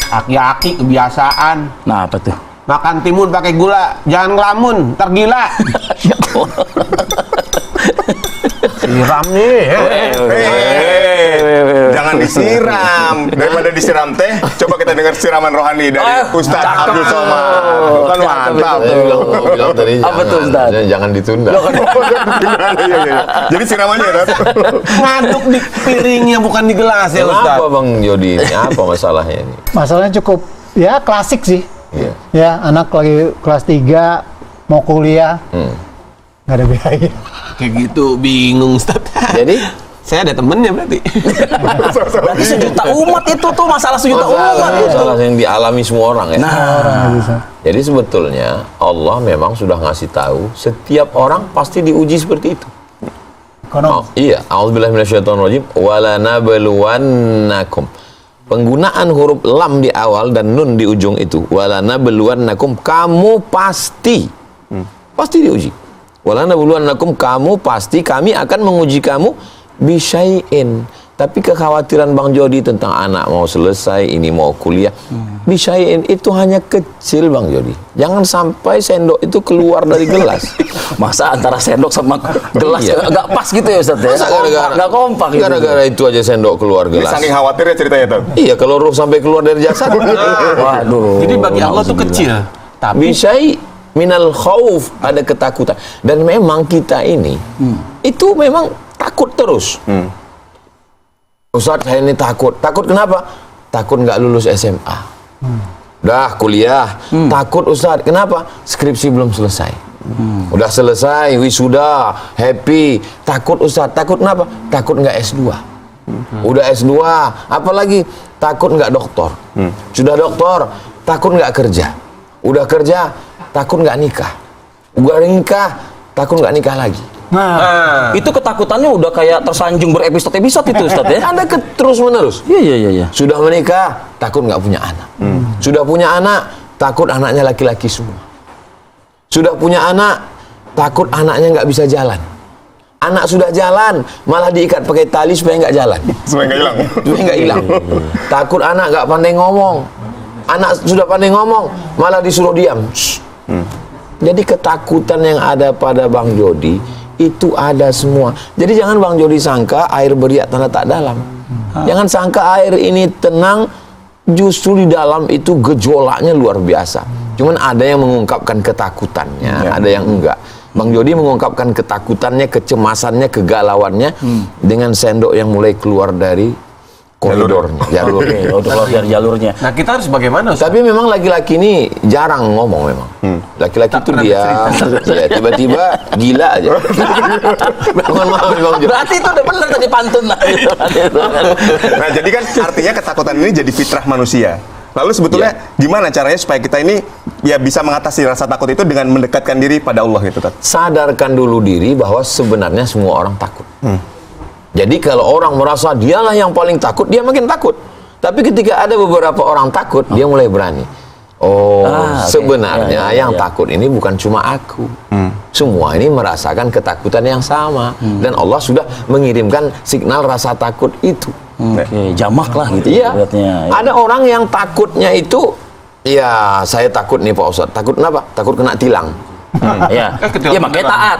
Aki-aki kebiasaan. Nah, apa tuh? Makan timun pakai gula, jangan ngelamun, ntar gila. Ya Allah. Siram nih. Jangan disiram. Daripada disiram teh, coba kita dengar siraman rohani dari Ustaz Abdul Somad. Kan mantap. Bilang tadi Apa tuh, Ustaz? jangan ditunda. Jadi siramannya ya, Ngaduk di piringnya bukan di gelas ya Ustaz. Kenapa Bang Jody ini? Apa masalahnya ini? Masalahnya cukup ya klasik sih. Iya. Ya, anak lagi kelas 3 mau kuliah. Nggak ada biaya. Kayak gitu bingung Ustaz. Jadi Saya ada temennya berarti. Berarti sejuta umat itu tuh masalah sejuta umat itu. masalah yang dialami semua orang ya. Nah, Orang nggak bisa. Jadi sebetulnya Allah memang sudah ngasih tahu setiap orang pasti diuji seperti itu. Konon. Iya, a'udzubillahi minasyaitonirrajim wala nabluwannakum. Penggunaan huruf lam di awal dan nun di ujung itu wala nabluwannakum, kamu pasti diuji. Wala nabluwannakum, kamu pasti, kami akan menguji kamu bisyai'in. Tapi kekhawatiran Bang Jody tentang anak mau selesai, ini mau kuliah, bisyai'in itu hanya kecil Bang Jody. Jangan sampai sendok itu keluar dari gelas. masa antara sendok sama gelas Iya. nggak pas gitu ya Ustaz ya? Masa gara-gara Nggak kompak gitu. gara-gara itu aja sendok keluar gelas. saking khawatirnya ceritanya tuh. Iya, kalau ruh sampai keluar dari jasad. Waduh. Jadi bagi Allah tuh kecil. Tapi Bisyai minal khauf, ada ketakutan. Dan memang kita ini itu memang takut terus. Ustaz, saya ini takut. Takut kenapa? Takut nggak lulus SMA. Udah kuliah. Takut Ustaz, kenapa? Skripsi belum selesai. Udah selesai, wisuda, happy. Takut Ustaz, takut kenapa? Takut nggak S2. Udah S2, apalagi takut nggak doktor. Sudah doktor, takut nggak kerja. Udah kerja, takut nggak nikah. Udah nikah, takut nggak nikah lagi. Nah, itu ketakutannya udah kayak tersanjung berepisode-episode itu Ustaz ya? Ada terus menerus. Iya. Sudah menikah, takut nggak punya anak. Sudah punya anak, takut anaknya laki-laki semua. Sudah punya anak, takut anaknya nggak bisa jalan. Anak sudah jalan, malah diikat pakai tali supaya nggak jalan. Supaya nggak hilang. Supaya nggak hilang. Takut anak nggak pandai ngomong. Anak sudah pandai ngomong, malah disuruh diam. Shh. Jadi ketakutan yang ada pada Bang Jody itu ada semua. Jadi jangan Bang Jody sangka air beriak tanda tak dalam. Jangan sangka air ini tenang, justru di dalam itu gejolaknya luar biasa. Cuman ada yang mengungkapkan ketakutannya, ada yang enggak. Bang Jody mengungkapkan ketakutannya, kecemasannya, kegalauannya dengan sendok yang mulai keluar dari koridornya, jalurnya. Udah keluar dari jalurnya. nah kita harus bagaimana Ustaz? Tapi memang laki-laki ini jarang ngomong memang. Laki-laki itu dia ya, tiba-tiba gila aja. Mohon maaf Bang Jody. Berarti itu udah benar tadi pantun lah. Nah, jadi kan artinya ketakutan ini jadi fitrah manusia. Lalu sebetulnya gimana caranya supaya kita ini ya bisa mengatasi rasa takut itu dengan mendekatkan diri pada Allah gitu, Tat? Sadarkan dulu diri bahwa sebenarnya semua orang takut. Jadi kalau orang merasa dialah yang paling takut, dia makin takut. Tapi ketika ada beberapa orang takut, dia mulai berani. Sebenarnya yang takut ini bukan cuma aku. Semua ini merasakan ketakutan yang sama. Dan Allah sudah mengirimkan signal rasa takut itu. Oke, jamak lah gitu Iya. beratnya. Ada orang yang takutnya itu, ya saya takut nih Pak Ustadz. Takut kenapa? Takut kena tilang. Ya, makanya taat.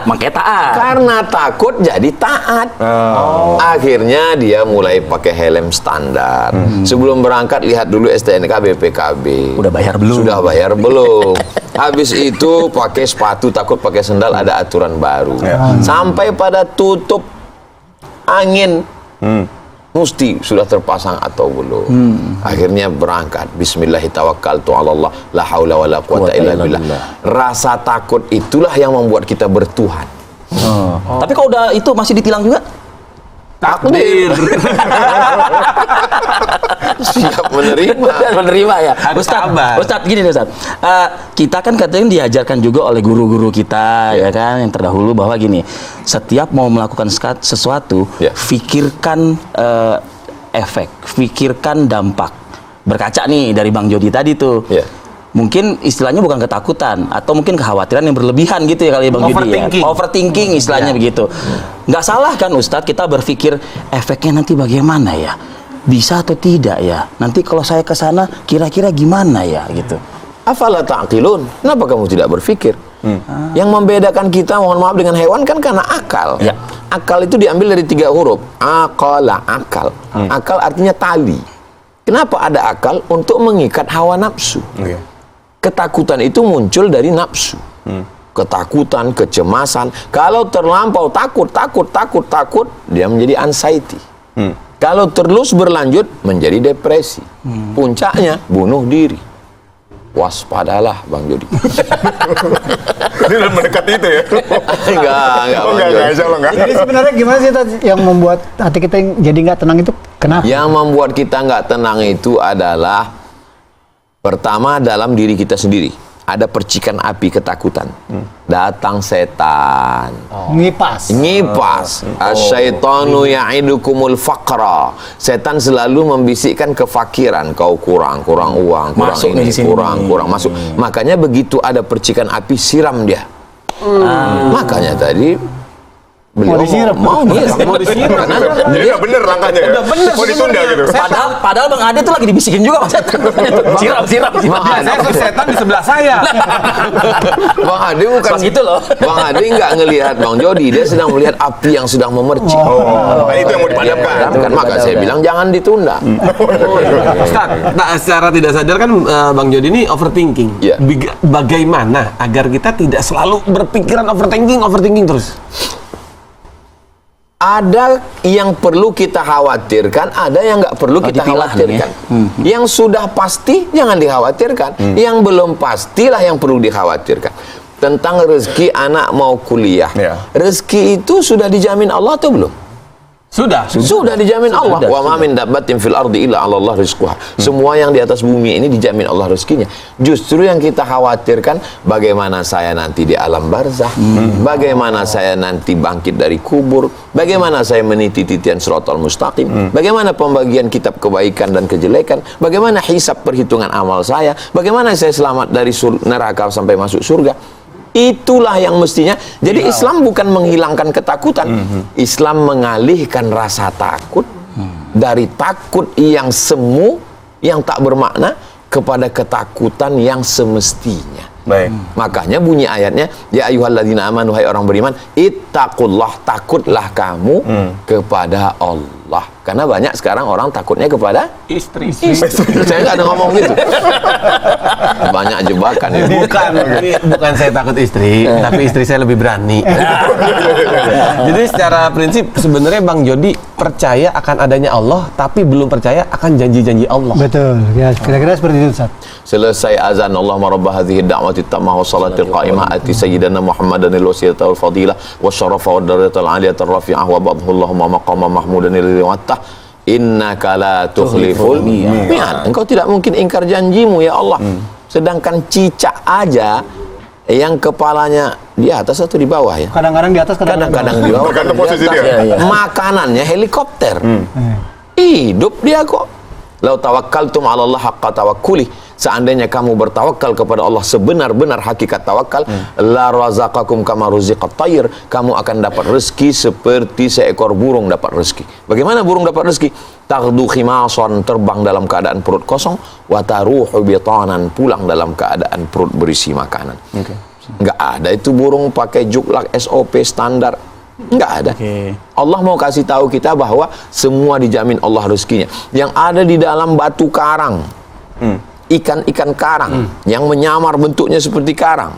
Karena takut jadi taat. Akhirnya dia mulai pakai helm standar. Sebelum berangkat lihat dulu STNK BPKB. Udah bayar belum? Sudah bayar belum? Habis itu pakai sepatu, takut pakai sendal, ada aturan baru. Sampai pada tutup angin. Mesti sudah terpasang atau belum. Akhirnya berangkat. Bismillahirrahmanirrahim. La haula wala quwata illa billah. Rasa takut itulah yang membuat kita bertuhan. Tapi kalau udah itu masih ditilang juga? Takdir. Siap menerima. Ya. Ustadz, gini nih Ustadz. Kita kan katanya diajarkan juga oleh guru-guru kita, ya kan, yang terdahulu bahwa gini, setiap mau melakukan sesuatu, pikirkan efek, pikirkan dampak. Berkaca nih dari Bang Jody tadi tuh. Mungkin istilahnya bukan ketakutan atau mungkin kekhawatiran yang berlebihan gitu ya kali ya Bang Jody ya. Overthinking istilahnya begitu. Nggak salah kan Ustadz kita berpikir efeknya nanti bagaimana ya? bisa atau tidak ya? Nanti kalau saya ke sana kira-kira gimana ya gitu. Afala ta'qilun? Kenapa kamu tidak berpikir? Yang membedakan kita, mohon maaf, dengan hewan kan karena akal. Ya. Akal itu diambil dari 3 huruf. Aqala, akal. Akal artinya tali. Kenapa ada akal? Untuk mengikat hawa nafsu. Ketakutan itu muncul dari nafsu. Ketakutan, kecemasan. Kalau terlampau takut, dia menjadi anxiety. Kalau terus berlanjut menjadi depresi. Puncaknya bunuh diri. Waspadalah Bang Jody. Ini udah mendekati itu ya? Enggak, Oh, enggak, insya Allah enggak. Jadi sebenarnya gimana sih Tad, yang membuat hati kita jadi nggak tenang itu kenapa? Yang membuat kita nggak tenang itu adalah pertama dalam diri kita sendiri. Ada percikan api ketakutan. Datang setan. Ngipas. Ngipas. Asyaitanu ya'idukumul faqra. Setan selalu membisikkan kefakiran. Kau kurang uang, kurang Masuk ini, di sini. kurang masuk. Makanya begitu ada percikan api, siram dia. Makanya tadi beliau disiram. mau disiram. Karena Jadi udah bener langkahnya ya? Udah bener Mau ditunda gitu? Padahal Bang Ade tuh lagi dibisikin juga Mas setan. Siram. Saya tuh setan di sebelah saya. Bang Ade bukan Pas gitu loh. Bang Ade nggak ngelihat Bang Jody, dia sedang melihat api yang sedang memercik. Nah, itu yang mau dipadamkan. Kan maka saya bilang jangan ditunda. Ustaz, nah, secara tidak sadar kan Bang Jody ini overthinking. Iya. Bagaimana agar kita tidak selalu berpikiran overthinking terus? Ada yang perlu kita khawatirkan, ada yang nggak perlu kita dipilah khawatirkan. nih Yang sudah pasti jangan dikhawatirkan. Yang belum pastilah yang perlu dikhawatirkan. Tentang rezeki anak mau kuliah. Ya. Rezeki itu sudah dijamin Allah atau belum? Sudah dijamin Allah. Wa ma min dabbatin fil ardi illa 'ala Allah rizquha. Semua yang di atas bumi ini dijamin Allah rezekinya. Justru yang kita khawatirkan bagaimana saya nanti di alam barzah, bagaimana saya nanti bangkit dari kubur, bagaimana saya meniti titian siratal mustaqim, bagaimana pembagian kitab kebaikan dan kejelekan, bagaimana hisab perhitungan amal saya, bagaimana saya selamat dari neraka sampai masuk surga. Itulah yang mestinya. Jadi Islam bukan menghilangkan ketakutan. Islam mengalihkan rasa takut dari takut yang semu, yang tak bermakna, kepada ketakutan yang semestinya. Baik. Makanya bunyi ayatnya, ya ayyuhalladzina amanu, hai orang beriman, ittaqullah, takutlah kamu kepada Allah. Karena banyak sekarang orang takutnya kepada Istri. saya nggak ada ngomong gitu. Banyak jebakan ya. Bukan saya takut istri, tapi istri saya lebih berani. Jadi secara prinsip sebenarnya Bang Jody percaya akan adanya Allah, tapi belum percaya akan janji-janji Allah. Betul. Ya, kira-kira seperti itu Ustaz. Selesai azan Allahumma rabb hadhihi ad-da'wati at-tammah wa salatil qa'imah ati sayyidina Muhammadan al-wasiyata wal fadilah wa syarafa wa darajatal 'aliyata rafi'ah wa ba'dhu Allahumma maqama mahmudan lil wattah innaka la tukhliful mi'ad. Engkau tidak mungkin ingkar janjimu ya Allah. Sedangkan cicak aja yang kepalanya di atas atau di bawah ya? Kadang-kadang di atas, Kadang-kadang di bawah. Tergantung kadang posisi di atas. dia. Makanannya helikopter. Hidup dia kok. Lau tawakkaltum 'ala Allah haqqa tawakkuli. Seandainya kamu bertawakal kepada Allah sebenar-benar hakikat tawakal, la razaqakum kama ruziqat tayr, kamu akan dapat rezeki seperti seekor burung dapat rezeki. Bagaimana burung dapat rezeki? Taghdu khimasan, terbang dalam keadaan perut kosong, wa taruhu bitanan, pulang dalam keadaan perut berisi makanan. Enggak ada itu burung pakai juklak SOP standar. Enggak ada. Allah mau kasih tahu kita bahwa semua dijamin Allah rezekinya. Yang ada di dalam batu karang, ikan-ikan karang yang menyamar bentuknya seperti karang,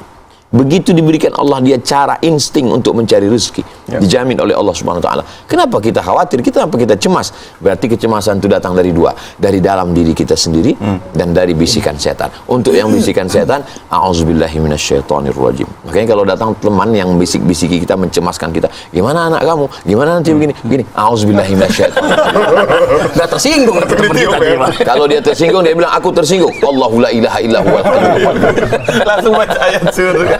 begitu diberikan Allah dia cara insting untuk mencari rezeki, dijamin oleh Allah Subhanahu wa taala. Kenapa kita khawatir? Kenapa kita cemas? Berarti kecemasan itu datang dari dua, dari dalam diri kita sendiri dan dari bisikan setan. Untuk yang bisikan setan, a'udzubillahi minasyaitonirrajim. Makanya kalau datang teman yang bisik-bisiki kita, mencemaskan kita, gimana anak kamu? Gimana nanti begini? A'udzubillahi minasyaitonirrajim. Udah tersinggung teman kita gimana? Kalau dia tersinggung, dia bilang aku tersinggung. Allahu la ilaha illa huwal hayyul qayyum. Langsung baca ayat surga.